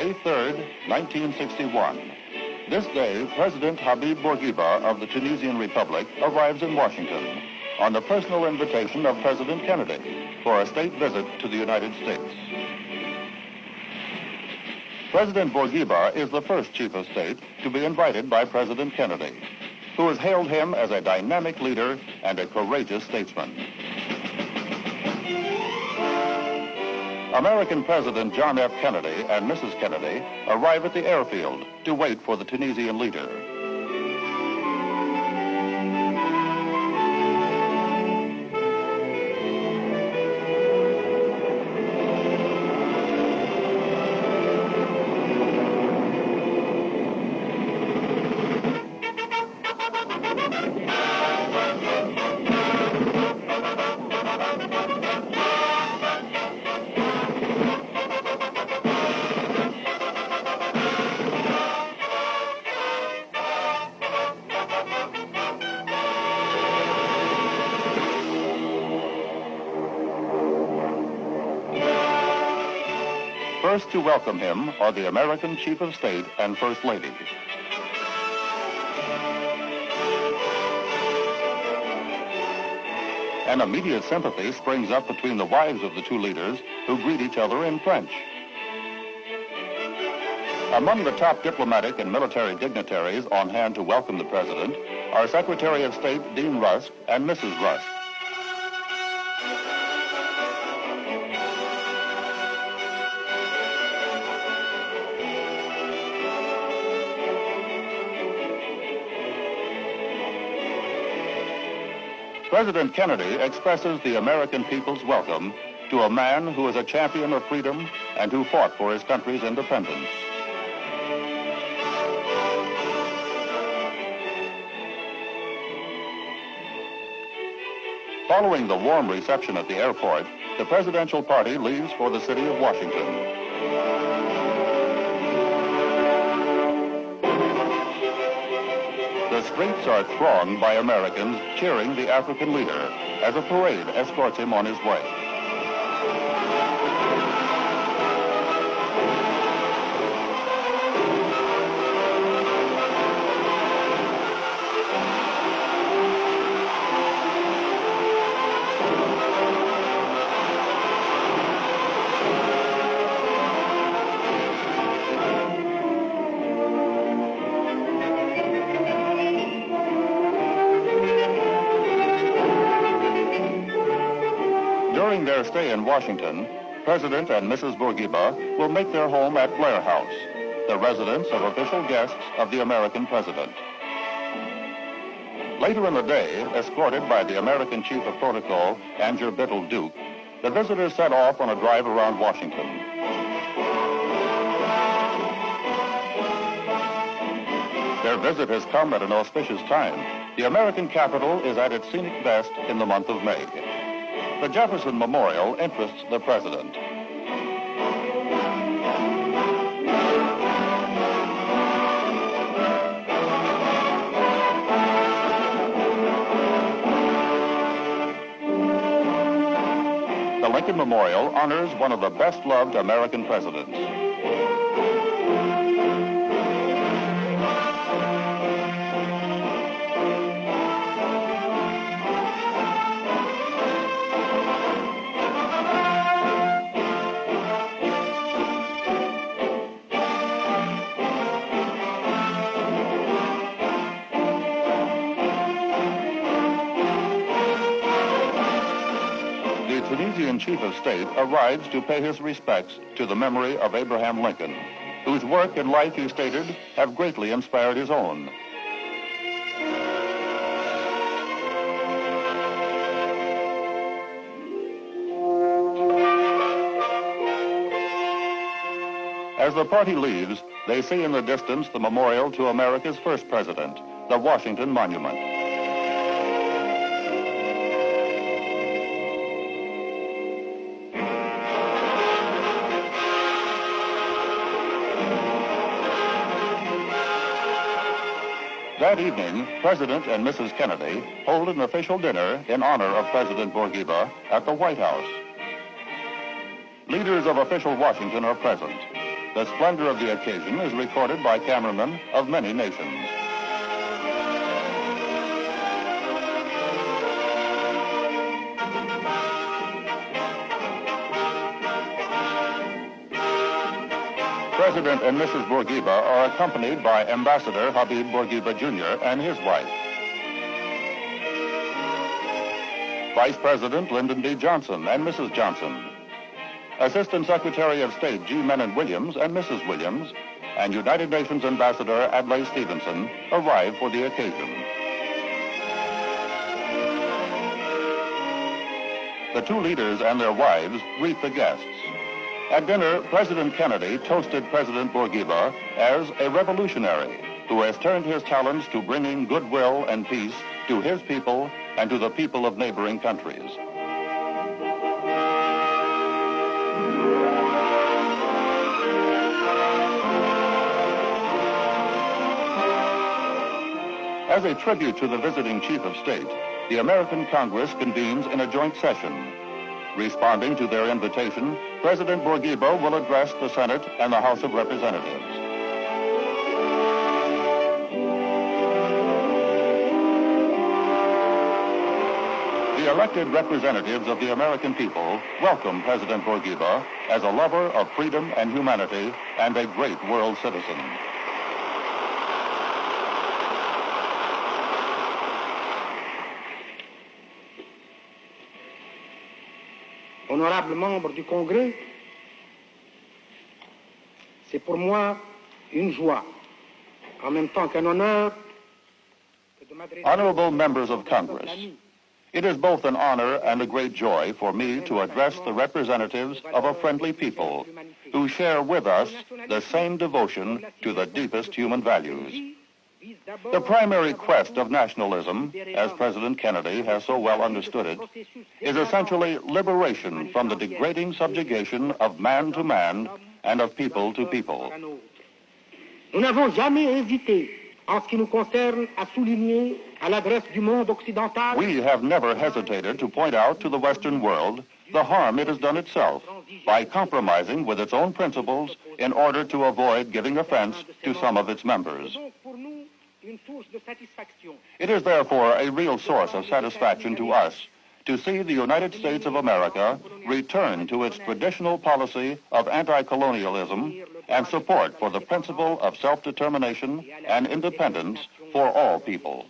May 3rd, 1961. This day, President Habib Bourguiba of the Tunisian Republic arrives in Washington on the personal invitation of President Kennedy for a state visit to the United States. President Bourguiba is the first chief of state to be invited by President Kennedy, who has hailed him as a dynamic leader and a courageous statesman. American President John F. Kennedy and Mrs. Kennedy arrive at the airfield to wait for the Tunisian leader. First to welcome him are the American Chief of State and First Lady. An immediate sympathy springs up between the wives of the two leaders, who greet each other in French. Among the top diplomatic and military dignitaries on hand to welcome the president are Secretary of State Dean Rusk and Mrs. Rusk. President Kennedy expresses the American people's welcome to a man who is a champion of freedom and who fought for his country's independence. Following the warm reception at the airport, the presidential party leaves for the city of Washington. The streets are thronged by Americans cheering the African leader as a parade escorts him on his way. During their stay in Washington, President and Mrs. Bourguiba will make their home at Blair House, the residence of official guests of the American president. Later in the day, escorted by the American Chief of Protocol, Andrew Bittle Duke, the visitors set off on a drive around Washington. Their visit has come at an auspicious time. The American capital is at its scenic best in the month of May. The Jefferson Memorial interests the president. The Lincoln Memorial honors one of the best-loved American presidents. The Tunisian Chief of State arrives to pay his respects to the memory of Abraham Lincoln, whose work and life, he stated, have greatly inspired his own. As the party leaves, they see in the distance the memorial to America's first president, the Washington Monument. That evening, President and Mrs. Kennedy hold an official dinner in honor of President Bourguiba at the White House. Leaders of official Washington are present. The splendor of the occasion is recorded by cameramen of many nations. President and Mrs. Bourguiba are accompanied by Ambassador Habib Bourguiba Jr. and his wife. Vice President Lyndon B. Johnson and Mrs. Johnson. Assistant Secretary of State G. Menon Williams and Mrs. Williams, and United Nations Ambassador Adlai Stevenson arrive for the occasion. The two leaders and their wives greet the guests. At dinner, President Kennedy toasted President Bourguiba as a revolutionary who has turned his talents to bringing goodwill and peace to his people and to the people of neighboring countries. As a tribute to the visiting Chief of State, the American Congress convenes in a joint session. Responding to their invitation, President Bourguiba will address the Senate and the House of Representatives. The elected representatives of the American people welcome President Bourguiba as a lover of freedom and humanity and a great world citizen. Honorables membres du Congrès, c'est pour moi une joie, en même temps qu'un honneur, de m'adresser. Honorable members of Congress, it is both an honor and a great joy for me to address the representatives of a friendly people who share with us the same devotion to the deepest human values. The primary quest of nationalism, as President Kennedy has so well understood it, is essentially liberation from the degrading subjugation of man to man and of people to people. Nous n'avons jamais hésité, en ce qui nous concerne, à souligner à l'adresse du monde occidental. We have never hesitated to point out to the Western world the harm it has done itself by compromising with its own principles in order to avoid giving offense to some of its members. It is therefore a real source of satisfaction to us to see the United States of America return to its traditional policy of anti-colonialism and support for the principle of self-determination and independence for all people.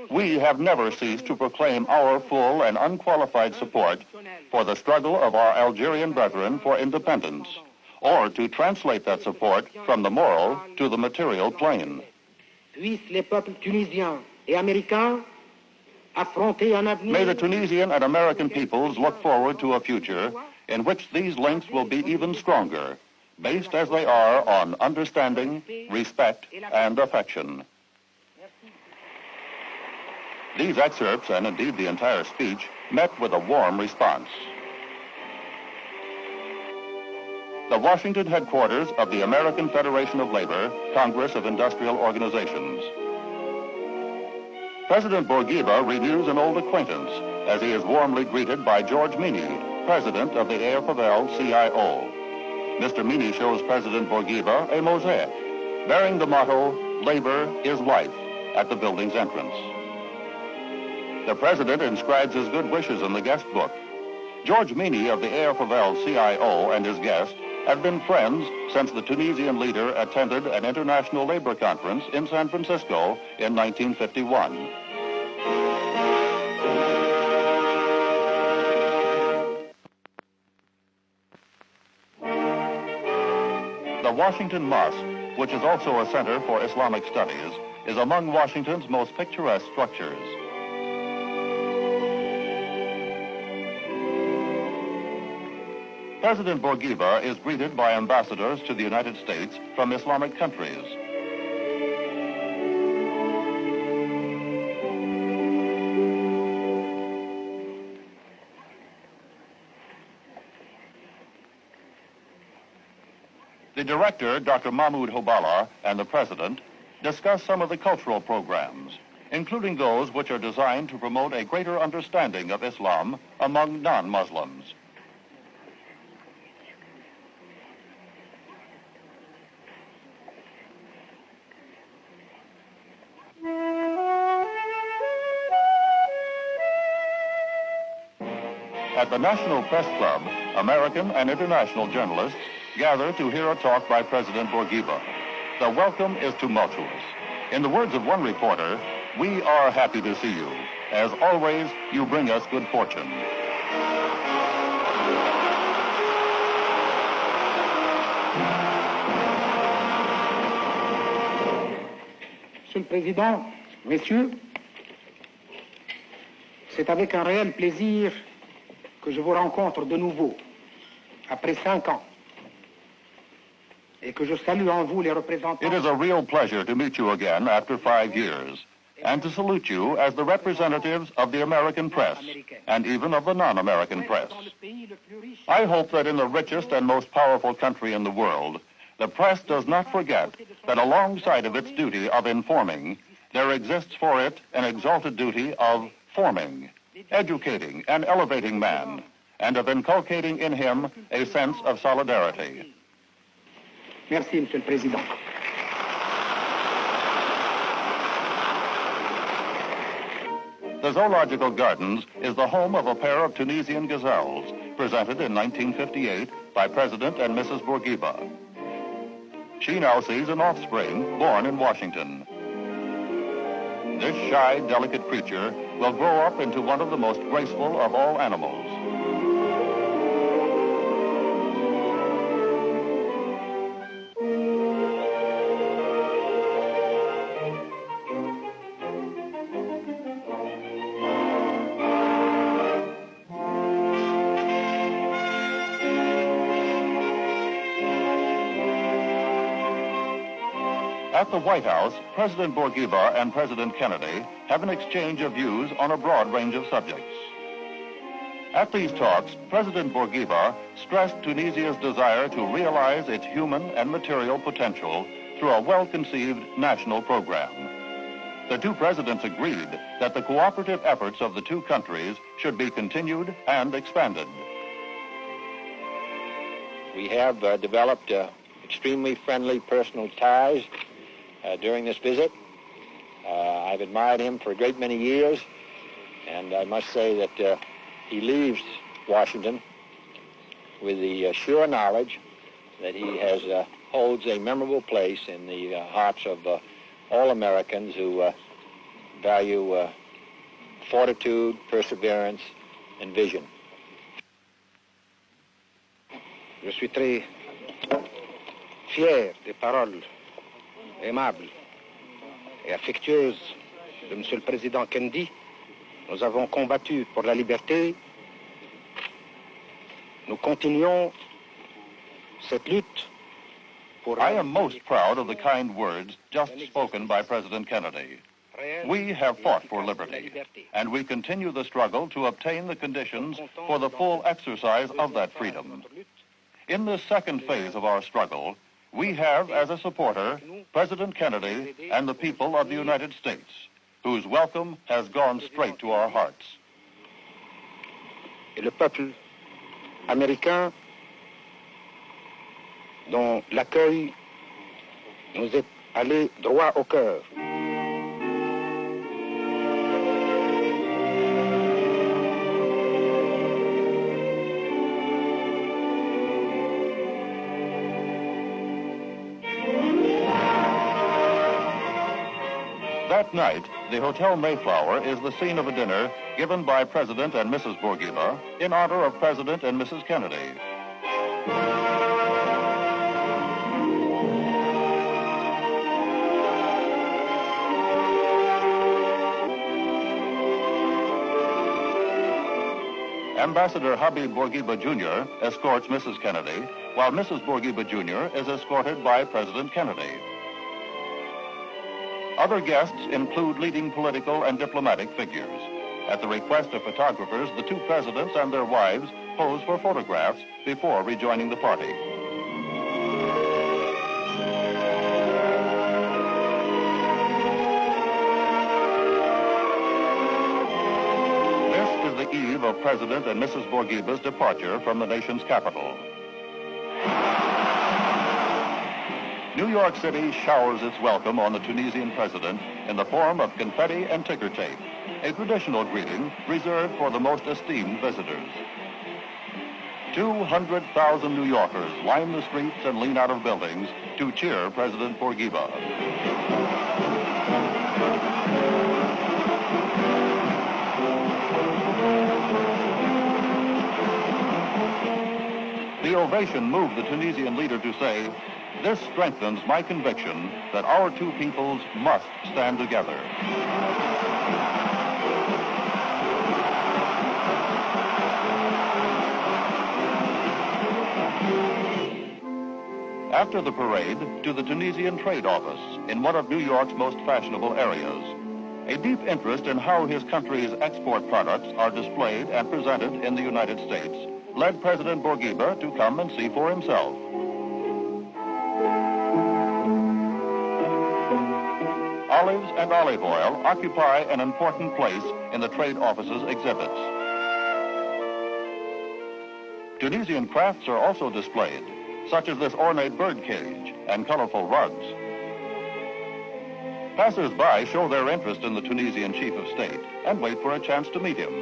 We have never ceased to proclaim our full and unqualified support for the struggle of our Algerian brethren for independence, or to translate that support from the moral to the material plane. Puissent les peuples tunisiens et américains affronter un avenir. May the Tunisian and American peoples look forward to a future in which these links will be even stronger, based as they are on understanding, respect, and affection. These excerpts, and indeed the entire speech, met with a warm response. The Washington headquarters of the American Federation of Labor, Congress of Industrial Organizations. President Bourguiba renews an old acquaintance as he is warmly greeted by George Meany, president of the AFL-CIO. Mr. Meany shows President Bourguiba a mosaic bearing the motto, "Labor is Life," at the building's entrance. The president inscribes his good wishes in the guest book. George Meany of the AFL-CIO and his guest have been friends since the Tunisian leader attended an international labor conference in San Francisco in 1951. The Washington Mosque, which is also a center for Islamic studies, is among Washington's most picturesque structures. President Bourguiba is greeted by ambassadors to the United States from Islamic countries. The director, Dr. Mahmoud Hobala, and the president discuss some of the cultural programs, including those which are designed to promote a greater understanding of Islam among non-Muslims. At the National Press Club, American and international journalists gather to hear a talk by President Bourguiba. The welcome is tumultuous. In the words of one reporter, "We are happy to see you. As always, you bring us good fortune." Monsieur le Président, Messieurs, c'est avec un réel plaisir que je vous rencontre de nouveau, après 5 ans, et que je salue en vous les représentants. It is a real pleasure to meet you again after 5 years, and to salute you as the representatives of the American press, and even of the non-American press. I hope that in the richest and most powerful country in the world, the press does not forget that alongside of its duty of informing, there exists for it an exalted duty of forming, educating and elevating man, and of inculcating in him a sense of solidarity. Merci, Monsieur le Président. The Zoological Gardens is the home of a pair of Tunisian gazelles, presented in 1958 by President and Mrs. Bourguiba. She now sees an offspring born in Washington. This shy, delicate creature will grow up into one of the most graceful of all animals. At the White House, President Bourguiba and President Kennedy have an exchange of views on a broad range of subjects. At these talks, President Bourguiba stressed Tunisia's desire to realize its human and material potential through a well-conceived national program. The two presidents agreed that the cooperative efforts of the two countries should be continued and expanded. We have developed extremely friendly personal ties during this visit. I've admired him for a great many years, and I must say that he leaves Washington with the sure knowledge that he holds a memorable place in the hearts of all Americans who value fortitude, perseverance, and vision. Je suis très fier des paroles aimables et affectueuses de Monsieur le Président Kennedy. Nous avons combattu pour la liberté. Nous continuons cette lutte pour... I am most proud of the kind words just spoken by President Kennedy. We have fought for liberty, and we continue the struggle to obtain the conditions for the full exercise of that freedom. In this second phase of our struggle, we have as a supporter President Kennedy and the people of the United States, whose welcome has gone straight to our hearts. Et le peuple américain, dont l'accueil nous est allé droit au cœur. That night, the Hotel Mayflower is the scene of a dinner given by President and Mrs. Bourguiba in honor of President and Mrs. Kennedy. Ambassador Habib Bourguiba Jr. escorts Mrs. Kennedy, while Mrs. Bourguiba Jr. is escorted by President Kennedy. Other guests include leading political and diplomatic figures. At the request of photographers, the two presidents and their wives pose for photographs before rejoining the party. This is the eve of President and Mrs. Bourguiba's departure from the nation's capital. New York City showers its welcome on the Tunisian president in the form of confetti and ticker tape, a traditional greeting reserved for the most esteemed visitors. 200,000 New Yorkers line the streets and lean out of buildings to cheer President Bourguiba. The ovation moved the Tunisian leader to say, "This strengthens my conviction that our two peoples must stand together." After the parade, to the Tunisian Trade Office in one of New York's most fashionable areas. A deep interest in how his country's export products are displayed and presented in the United States led President Bourguiba to come and see for himself. Olives and olive oil occupy an important place in the trade office's exhibits. Tunisian crafts are also displayed, such as this ornate bird cage and colorful rugs. Passers-by show their interest in the Tunisian chief of state and wait for a chance to meet him.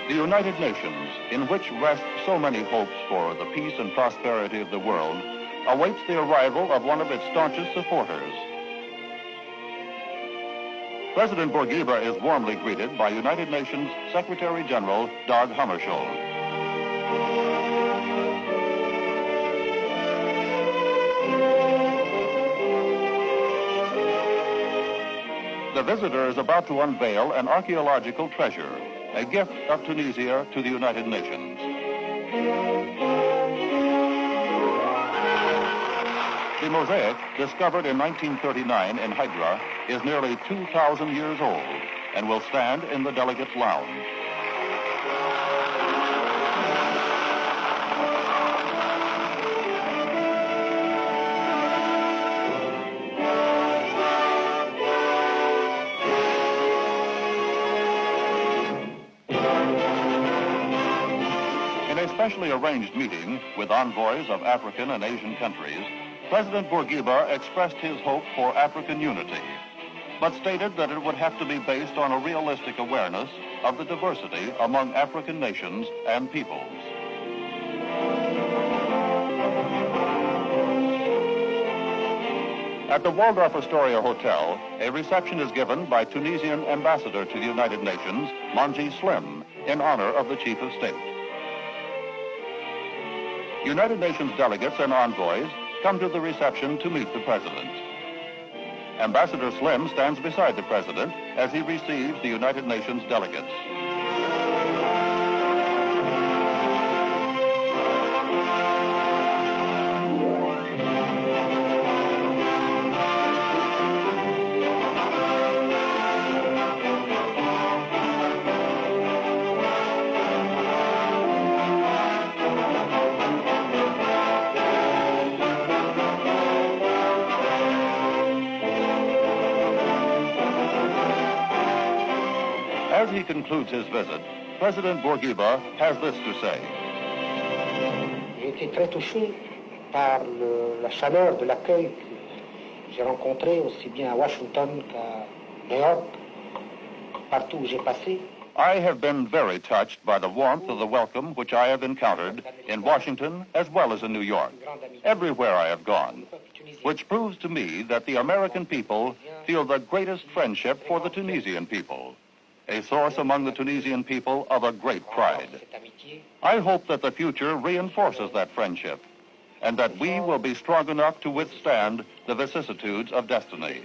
The United Nations, in which rest so many hopes for the peace and prosperity of the world, awaits the arrival of one of its staunchest supporters. President Bourguiba is warmly greeted by United Nations Secretary General Dag Hammarskjöld. The visitor is about to unveil an archaeological treasure, a gift of Tunisia to the United Nations. The mosaic, discovered in 1939 in Hydra, is nearly 2,000 years old and will stand in the delegates' lounge. In a specially arranged meeting with envoys of African and Asian countries, President Bourguiba expressed his hope for African unity, but stated that it would have to be based on a realistic awareness of the diversity among African nations and peoples. At the Waldorf Astoria Hotel, a reception is given by Tunisian ambassador to the United Nations, Manji Slim, in honor of the chief of state. United Nations delegates and envoys come to the reception to meet the president. Ambassador Slim stands beside the president as he receives the United Nations delegates. As he concludes his visit, President Bourguiba has this to say. J'ai été très touché par la chaleur de l'accueil que j'ai rencontré aussi bien à Washington qu'à New York, partout où j'ai passé. I have been very touched by the warmth of the welcome which I have encountered in Washington as well as in New York, everywhere I have gone, which proves to me that the American people feel the greatest friendship for the Tunisian people, a source among the Tunisian people of a great pride. I hope that the future reinforces that friendship and that we will be strong enough to withstand the vicissitudes of destiny.